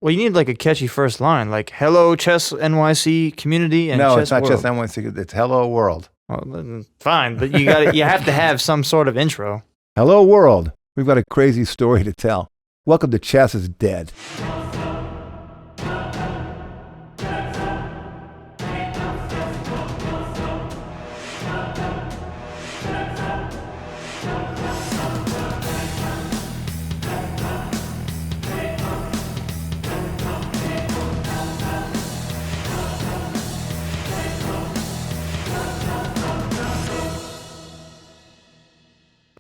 Well, you need like a catchy first line, like "Hello, Chess NYC community and No, Chess it's not World." just NYC. It's Hello World. Well, then fine, but you have to have some sort of intro. Hello World. We've got a crazy story to tell. Welcome to Chess is Dead.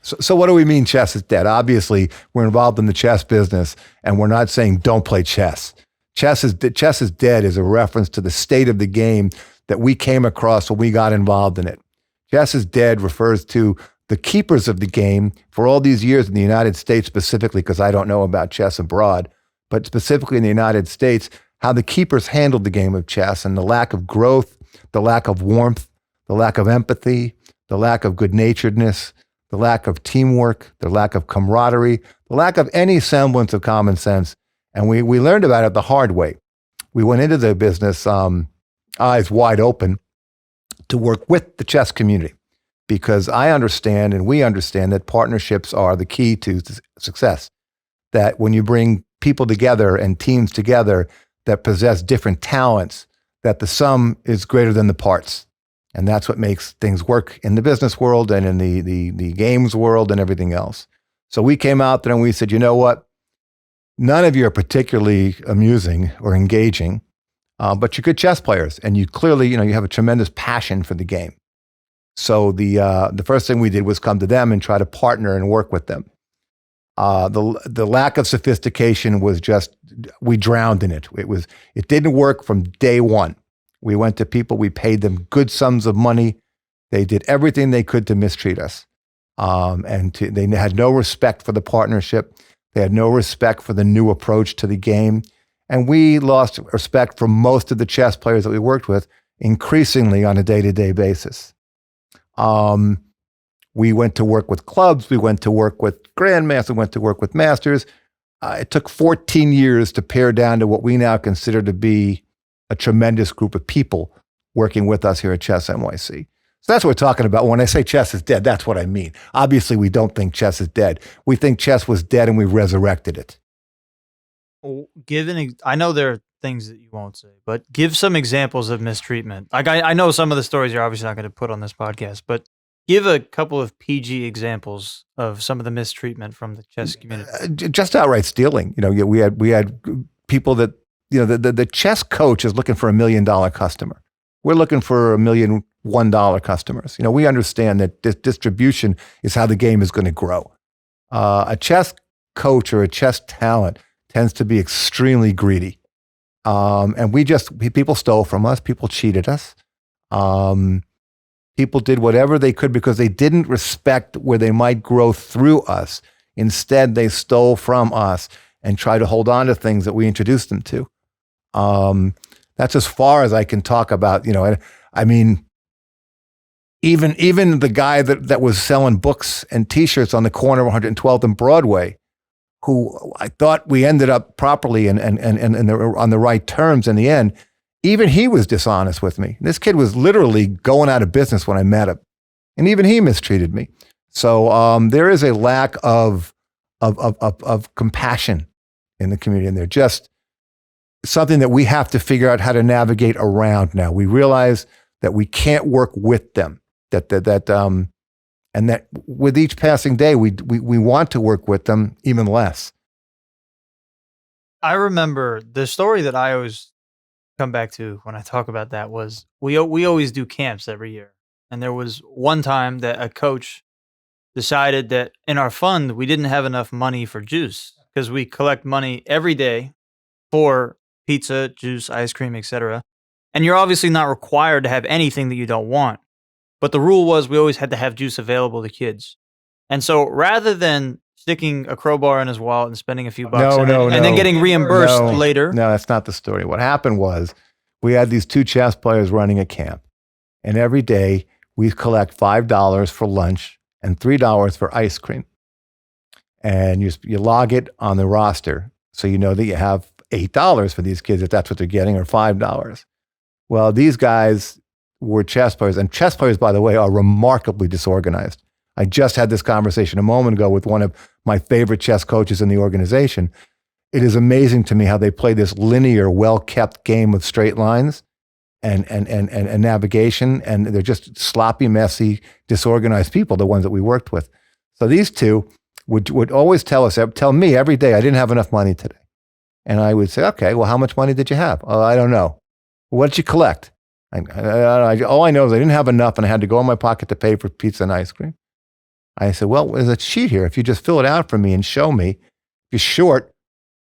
So what do we mean chess is dead? Obviously, we're involved in the chess business, and we're not saying don't play chess. Chess is dead is a reference to the state of the game that we came across when we got involved in it. Chess is dead refers to the keepers of the game for all these years in the United States specifically, because I don't know about chess abroad, but specifically in the United States, how the keepers handled the game of chess and the lack of growth, the lack of warmth, the lack of empathy, the lack of good-naturedness, the lack of teamwork, the lack of camaraderie, the lack of any semblance of common sense. And we learned about it the hard way. We went into the business eyes wide open to work with the chess community, because I understand and we understand that partnerships are the key to success. That when you bring people together and teams together that possess different talents, that the sum is greater than the parts. And that's what makes things work in the business world and in the games world and everything else. So we came out there and we said, you know what? None of you are particularly amusing or engaging, but you're good chess players. And you clearly, you have a tremendous passion for the game. So the first thing we did was come to them and try to partner and work with them. The lack of sophistication was just, we drowned in it. It didn't work from day one. We went to people, we paid them good sums of money. They did everything they could to mistreat us. They had no respect for the partnership. They had no respect for the new approach to the game. And we lost respect for most of the chess players that we worked with increasingly on a day-to-day basis. We went to work with clubs. We went to work with grandmasters. We went to work with masters. It took 14 years to pare down to what we now consider to be a tremendous group of people working with us here at Chess NYC. So that's what we're talking about. When I say chess is dead, that's what I mean. Obviously, we don't think chess is dead. We think chess was dead and we resurrected it. Well, I know there are things that you won't say, but give some examples of mistreatment. Like I know some of the stories you're obviously not going to put on this podcast, but give a couple of PG examples of some of the mistreatment from the chess community. Just outright stealing. We had people that, the chess coach is looking for $1 million customer. We're looking for $1 million $1 customers. We understand that this distribution is how the game is going to grow. A chess coach or a chess talent tends to be extremely greedy. And people stole from us. People cheated us. People did whatever they could because they didn't respect where they might grow through us. Instead, they stole from us and tried to hold on to things that we introduced them to. That's as far as I can talk about, I mean, even the guy that was selling books and T-shirts on the corner of 112th and Broadway, who I thought we ended up properly and on the right terms in the end, even he was dishonest with me. This kid was literally going out of business when I met him, and even he mistreated me. So there is a lack of compassion in the community, and they're just something that we have to figure out how to navigate around now. We realize that we can't work with them, and that with each passing day, we want to work with them even less. I remember the story that I always come back to when I talk about that was we always do camps every year. And there was one time that a coach decided that in our fund, we didn't have enough money for juice because we collect money every day for pizza, juice, ice cream, etc. And you're obviously not required to have anything that you don't want. But the rule was we always had to have juice available to kids. And so rather than sticking a crowbar in his wallet and spending a few bucks and then getting reimbursed later. No, that's not the story. What happened was we had these two chess players running a camp. And every day we collect $5 for lunch and $3 for ice cream. And you log it on the roster so you know that you have $8 for these kids if that's what they're getting, or $5. Well, these guys were chess players, and chess players, by the way, are remarkably disorganized. I just had this conversation a moment ago with one of my favorite chess coaches in the organization. It is amazing to me how they play this linear, well-kept game of straight lines and navigation, and they're just sloppy, messy, disorganized people, the ones that we worked with. So these two would always tell me every day, I didn't have enough money today. And I would say, okay, well, how much money did you have? Oh, I don't know. What did you collect? All I know is I didn't have enough, and I had to go in my pocket to pay for pizza and ice cream. I said, well, there's a sheet here. If you just fill it out for me and show me, if you're short,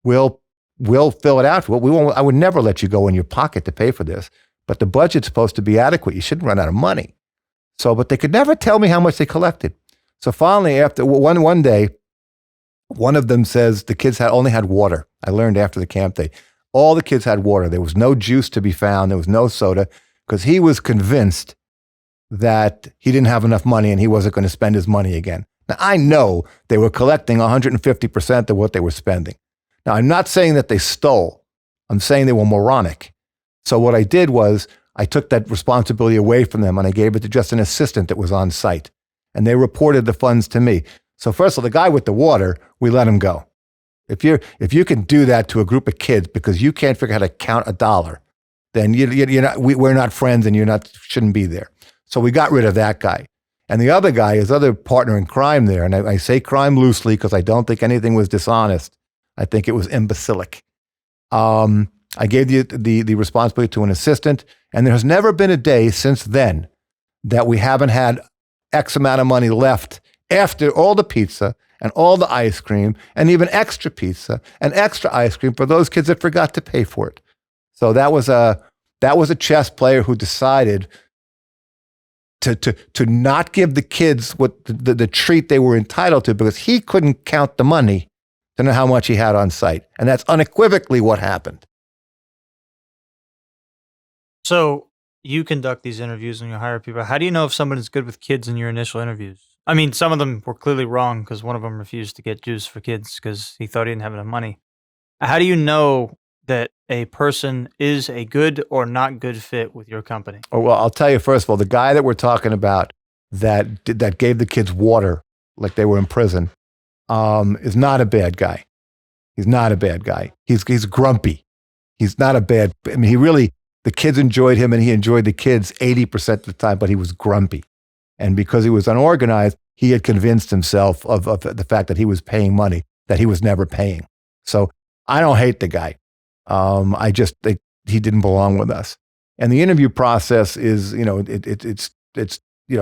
we'll fill it out. I would never let you go in your pocket to pay for this, but the budget's supposed to be adequate. You shouldn't run out of money. But they could never tell me how much they collected. So finally, after one day, one of them says the kids only had water. I learned after the camp day, all the kids had water. There was no juice to be found. There was no soda, because he was convinced that he didn't have enough money and he wasn't going to spend his money again. Now, I know they were collecting 150% of what they were spending. Now, I'm not saying that they stole. I'm saying they were moronic. So what I did was I took that responsibility away from them, and I gave it to just an assistant that was on site. And they reported the funds to me. So first of all, the guy with the water, we let him go. If you can do that to a group of kids because you can't figure out how to count a dollar, then we're not friends, and shouldn't be there. So we got rid of that guy. And the other guy, his other partner in crime there, and I say crime loosely because I don't think anything was dishonest. I think it was imbecilic. I gave the responsibility to an assistant, and there has never been a day since then that we haven't had X amount of money left after all the pizza and all the ice cream and even extra pizza and extra ice cream for those kids that forgot to pay for it. So that was a chess player who decided to not give the kids what the treat they were entitled to, because he couldn't count the money to know how much he had on site. And that's unequivocally what happened. So you conduct these interviews and you hire people. How do you know if someone is good with kids in your initial interviews? I mean, some of them were clearly wrong because one of them refused to get juice for kids because he thought he didn't have enough money. How do you know that a person is a good or not good fit with your company? Oh, well, I'll tell you, first of all, the guy that we're talking about that gave the kids water like they were in prison is not a bad guy. He's not a bad guy. He's grumpy. He's not a bad, I mean, the kids enjoyed him and he enjoyed the kids 80% of the time, but he was grumpy. And because he was unorganized, he had convinced himself of the fact that he was paying money that he was never paying. So I don't hate the guy. I just think he didn't belong with us. And the interview process is, it's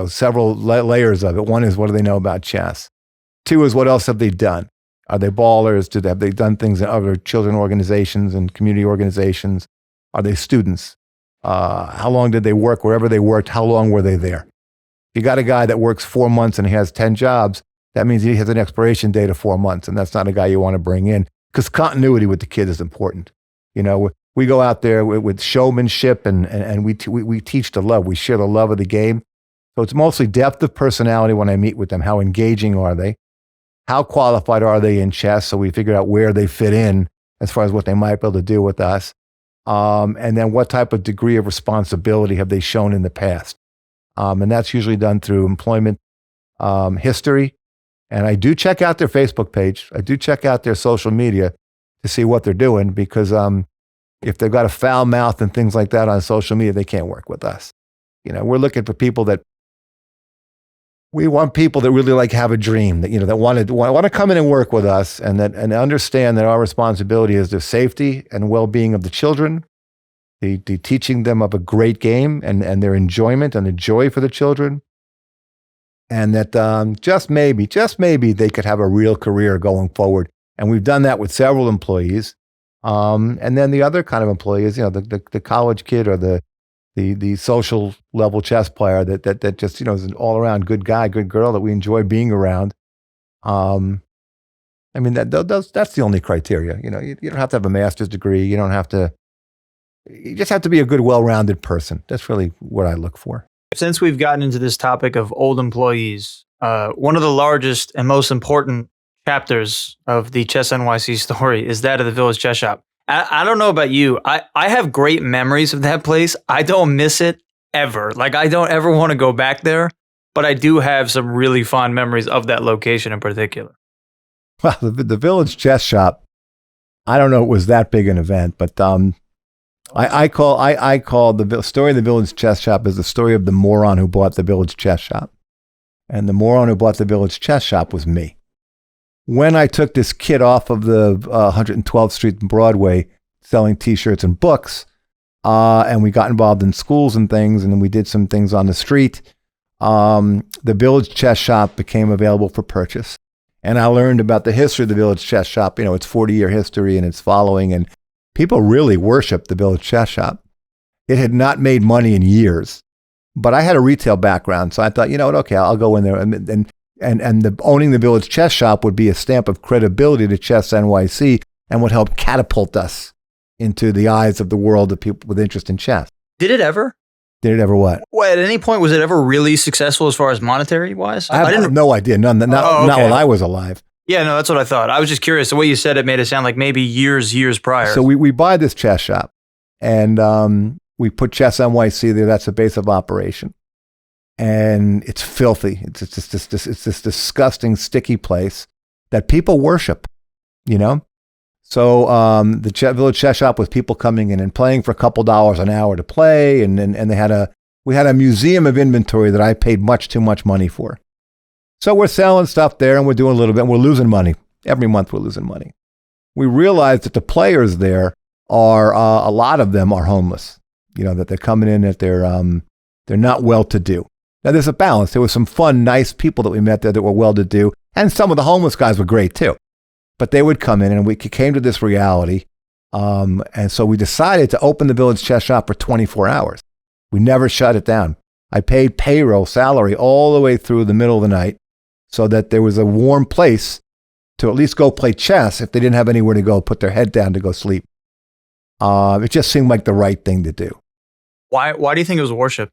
several layers of it. One is, what do they know about chess? Two is, what else have they done? Are they ballers? Have they done things in other children organizations and community organizations? Are they students? How long did they work? Wherever they worked, how long were they there? If you got a guy that works 4 months and he has 10 jobs, that means he has an expiration date of 4 months. And that's not a guy you want to bring in, because continuity with the kid is important. We go out there with showmanship and we teach the love. We share the love of the game. So it's mostly depth of personality when I meet with them. How engaging are they? How qualified are they in chess? So we figure out where they fit in as far as what they might be able to do with us. And then what type of degree of responsibility have they shown in the past? And that's usually done through employment history. And I do check out their Facebook page. I do check out their social media to see what they're doing, because if they've got a foul mouth and things like that on social media, they can't work with us. We're looking for we want people that really have a dream, that want to come in and work with us, and understand that our responsibility is the safety and well-being of the children, the teaching them of a great game and their enjoyment and the joy for the children, and that just maybe they could have a real career going forward. And we've done that with several employees. And then the other kind of employees, the college kid or the social level chess player that just, is an all around good guy, good girl that we enjoy being around. That's the only criteria. You don't have to have a master's degree. You just have to be a good, well-rounded person. That's really what I look for. Since we've gotten into this topic of old employees, one of the largest and most important chapters of the Chess NYC story is that of the Village Chess Shop. I don't know about you. I have great memories of that place. I don't miss it ever. Like, I don't ever want to go back there, but I do have some really fond memories of that location in particular. Well, the Village Chess Shop, I don't know it was that big an event, but I call the story of the Village Chess Shop is the story of the moron who bought the Village Chess Shop. And the moron who bought the Village Chess Shop was me. When I took this kid off of the 112th Street and Broadway selling T-shirts and books, and we got involved in schools and things, and then we did some things on the street, the Village Chess Shop became available for purchase. And I learned about the history of the Village Chess Shop, its 40-year history and its following, and people really worshiped the Village Chess Shop. It had not made money in years, but I had a retail background, so I thought, you know what, okay, I'll go in there, and owning the Village Chess Shop would be a stamp of credibility to Chess NYC and would help catapult us into the eyes of the world of people with interest in chess. Did it ever? Did it ever what? Well, at any point, was it ever really successful as far as monetary wise? I have no idea. Not while I was alive. Yeah, no, that's what I thought. I was just curious. The way you said it made it sound like maybe years prior. So we buy this chess shop, and we put Chess NYC there. That's the base of operation. And it's filthy. It's this disgusting, sticky place that people worship, So the Village Chess Shop with people coming in and playing for a couple dollars an hour to play, and we had a museum of inventory that I paid much too much money for. So we're selling stuff there, and we're doing a little bit, and we're losing money. Every month we're losing money. We realized that the players there are a lot of them are homeless. That they're coming in, that they're not well-to-do. Now, there's a balance. There were some fun, nice people that we met there that were well-to-do, and some of the homeless guys were great, too. But they would come in, and we came to this reality, and so we decided to open the Village Chess Shop for 24 hours. We never shut it down. I paid payroll, salary, all the way through the middle of the night so that there was a warm place to at least go play chess if they didn't have anywhere to go, put their head down to go sleep. It just seemed like the right thing to do. Why do you think it was worshipped?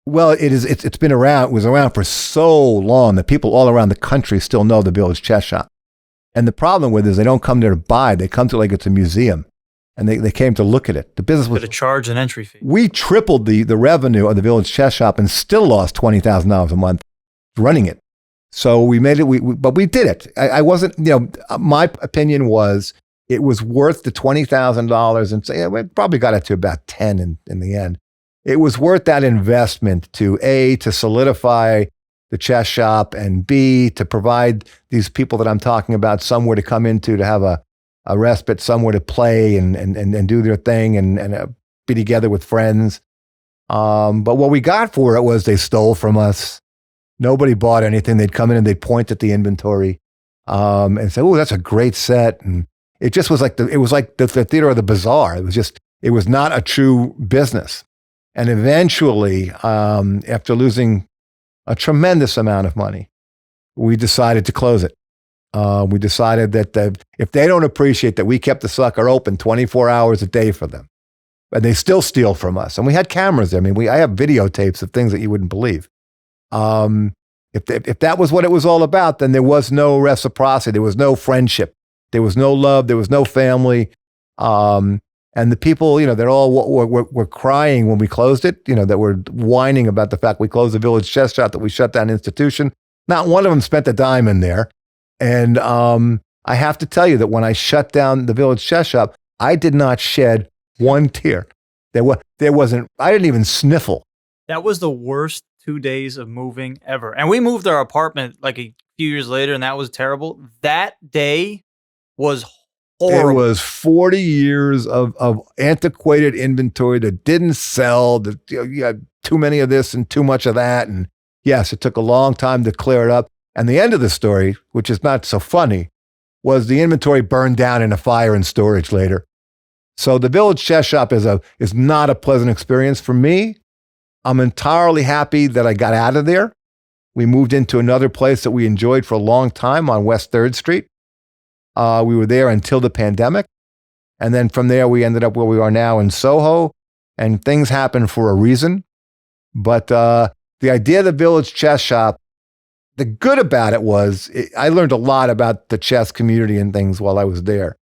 Well, it's been around. It was around for so long that people all around the country still know the Village Chess Shop. And the problem with it is they don't come there to buy. They come to like it's a museum. And they came to look at it. The business was... to charge an entry fee. We tripled the revenue of the Village Chess Shop and still lost $20,000 a month running it. So we made it, but we did it. I wasn't, my opinion was it was worth the $20,000 and say, we probably got it to about 10 in the end. It was worth that investment to A, to solidify the chess shop, and B, to provide these people that I'm talking about somewhere to come into, to have a respite, somewhere to play and do their thing and be together with friends. But what we got for it was they stole from us. Nobody bought anything. They'd come in and they'd point at the inventory and say, "Oh, that's a great set." And it just was like the theater of the bazaar. It was not a true business. And eventually, after losing a tremendous amount of money, we decided to close it. We decided that if they don't appreciate that we kept the sucker open 24 hours a day for them, and they still steal from us, and we had cameras there. I mean, I have videotapes of things that you wouldn't believe. If that was what it was all about, then there was no reciprocity. There was no friendship. There was no love. There was no family. And the people, they're all were crying when we closed it, that were whining about the fact we closed the Village Chess Shop, that we shut down institution. Not one of them spent a dime in there. And I have to tell you that when I shut down the Village Chess Shop, I did not shed one tear. There wasn't, I didn't even sniffle. That was the worst 2 days of moving ever. And we moved our apartment like a few years later, and that was terrible. That day was horrible. It was 40 years of antiquated inventory that didn't sell. That you had too many of this and too much of that. And yes, it took a long time to clear it up. And the end of the story, which is not so funny, was the inventory burned down in a fire in storage later. So the Village Chess Shop is not a pleasant experience for me. I'm entirely happy that I got out of there. We moved into another place that we enjoyed for a long time on West 3rd Street. We were there until the pandemic. And then from there, we ended up where we are now in Soho. And things happen for a reason. But the idea of the Village Chess Shop, the good about it was I learned a lot about the chess community and things while I was there.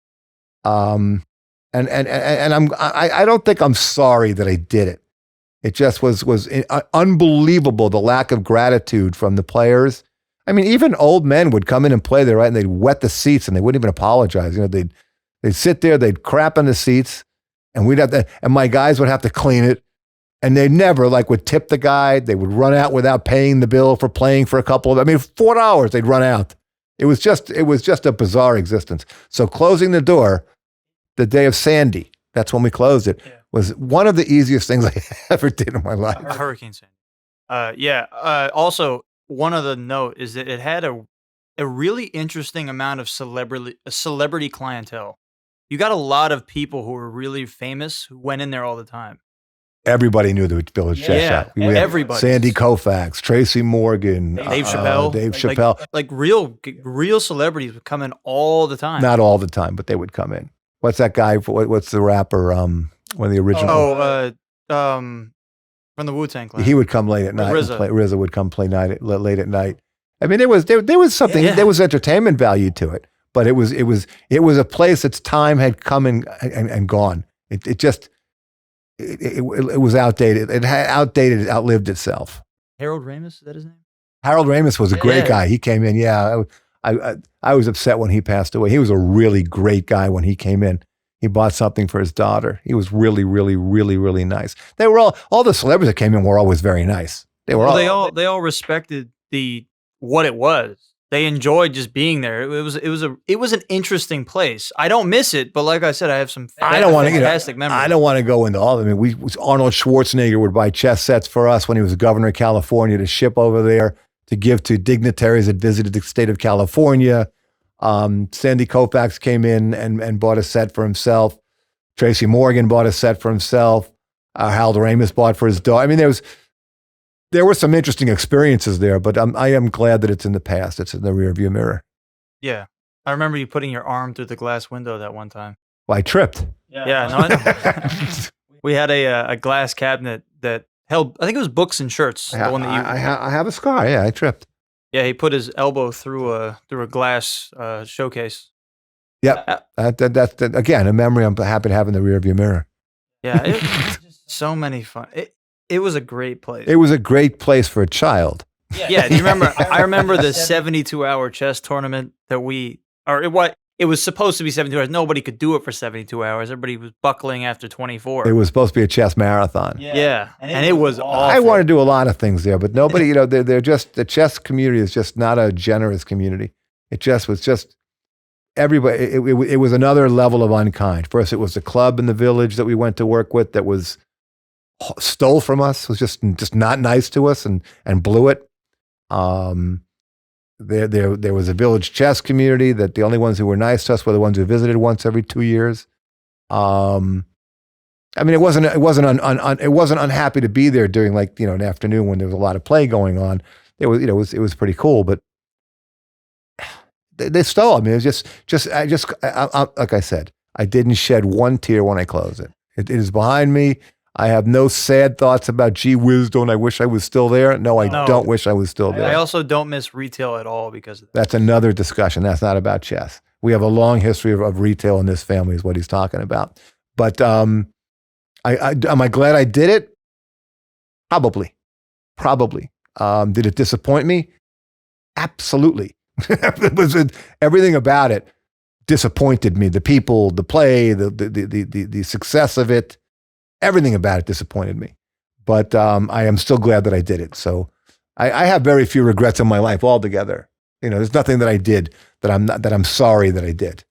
I don't think I'm sorry that I did it. It just was unbelievable, the lack of gratitude from the players. I mean, even old men would come in and play there, right? And they'd wet the seats and they wouldn't even apologize. You know, they'd sit there, they'd crap on the seats, and and my guys would have to clean it. And they never would tip the guy. They would run out without paying the bill for playing for a couple of, $4 they'd run out. It was just a bizarre existence. So closing the door the day of Sandy, that's when we closed it, was one of the easiest things I ever did in my life. Hurricane Sandy. Also, one other note is that it had a really interesting amount of celebrity clientele. You got a lot of people who were really famous who went in there all the time. Everybody knew the Village Chess Shop. Everybody. Sandy Koufax, Tracy Morgan, Dave Chappelle. Dave Chappelle. Like real celebrities would come in all the time. Not all the time, but they would come in. What's that guy? What's the rapper? One of the original. From the Wu-Tang Clan. He would come late at night. RZA would come play late at night. I mean, there was something. There was entertainment value to it, but it was a place its time had come and gone. It was outdated. It had outlived itself. Harold Ramis, is that his name? Harold Ramis was a great guy. He came in. Yeah, I was upset when he passed away. He was a really great guy when he came in. He bought something for his daughter. He was really, really, really, really nice. They were all the celebrities that came in were always very nice. They all respected what it was. They enjoyed just being there. It was an interesting place. I don't miss it, but like I said, I have some fantastic memories. I don't want to go into all of them. I mean, Arnold Schwarzenegger would buy chess sets for us when he was governor of California to ship over there to give to dignitaries that visited the state of California. Sandy Koufax came in and bought a set for himself. Tracy Morgan bought a set for himself. Harold Ramis bought for his daughter. I mean, there were some interesting experiences there, but I am glad that it's in the past. It's in the rearview mirror. Yeah. I remember you putting your arm through the glass window that one time. Well, I tripped. Yeah, no, I know. We had a glass cabinet that held, I think it was books and shirts. I have a scar. Yeah, I tripped. Yeah, he put his elbow through a glass showcase. Yep. That's again, a memory I'm happy to have in the rearview mirror. Yeah, it was just so many fun. It was a great place. It was a great place for a child. Yeah, do you remember? I remember the 72-hour chess tournament that it was supposed to be 72 hours. Nobody could do it for 72 hours. Everybody was buckling after 24. It was supposed to be a chess marathon. Yeah. And it was awful. I want to do a lot of things there, but nobody, they're just, the chess community is just not a generous community. It was just everybody. It was another level of unkind. First, it was the club in the village that we went to work with that stole from us, was just not nice to us and blew it. There was a village chess community that the only ones who were nice to us were the ones who visited once every 2 years. I mean, it wasn't unhappy to be there during an afternoon when there was a lot of play going on. It was pretty cool, but they stole. I mean, it was just like I said, I didn't shed one tear when I closed it. It is behind me. I have no sad thoughts about, gee whiz, don't I wish I was still there? No, I don't wish I was still there. I also don't miss retail at all because of that. That's another discussion. That's not about chess. We have a long history of retail in this family is what he's talking about. But am I glad I did it? Probably. Did it disappoint me? Absolutely. Everything about it disappointed me. The people, the play, the success of it. Everything about it disappointed me, but I am still glad that I did it. So I have very few regrets in my life altogether. There's nothing that I did that I'm sorry that I did.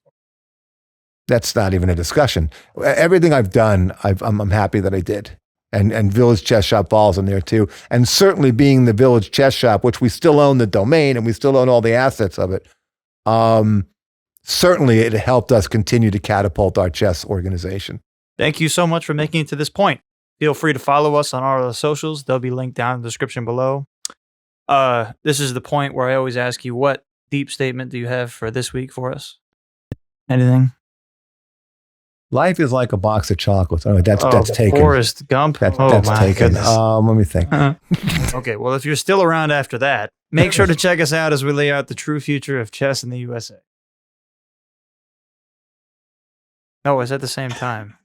That's not even a discussion. Everything I've done, I'm happy that I did. And Village Chess Shop falls in there too. And certainly being the Village Chess Shop, which we still own the domain and we still own all the assets of it, certainly it helped us continue to catapult our chess organization. Thank you so much for making it to this point. Feel free to follow us on all the socials. They'll be linked down in the description below. This is the point where I always ask you, what deep statement do you have for this week for us? Anything? Life is like a box of chocolates. Oh, that's taken. Forrest Gump. That's my taken. goodness. Let me think. Okay, well, if you're still around after that, make sure to check us out as we lay out the true future of chess in the USA. No, it was at the same time.